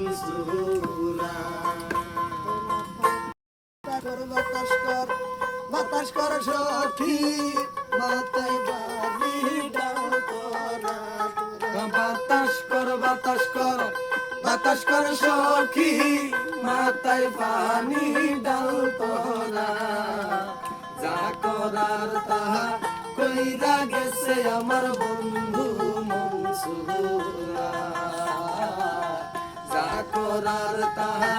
মনসুরা বাতাস কর সখী মাথায় বাড়ি ডাল তোরা বাতাস কর সখী মাথায় পানি ডাল তোরা যা করার তাহা কইরা গেছে আমার বন্ধু মনসুরা যা করার তাহা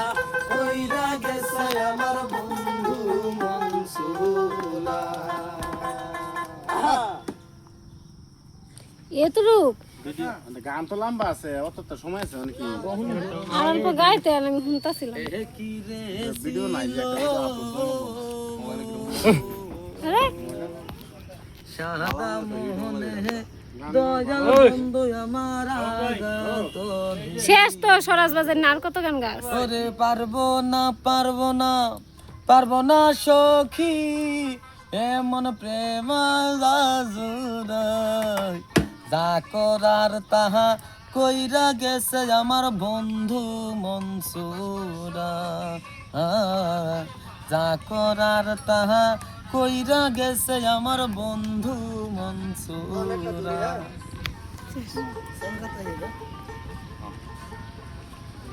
কইরা গেছে আমার বন্ধু মনসুরা এতটুক গান তো লম্বা আছে, অত তো সময় আছে নাকি? আর অল্প গাইতে আমি শুনতাছিলাম। ভিডিও নাই যে আরে সাদা মোহনে দয়াল বন্ধু আমার আগত শেষ তো সরাজ বাজার না, আর কত গান গাছ? ওরে পারবো না সখী এমন প্রেম জুড়াই যা করার তাহা কইরা গেছে আমার বন্ধু মনসুরা যা করার তাহা কইরা গেছে আমার বন্ধু মনসুরা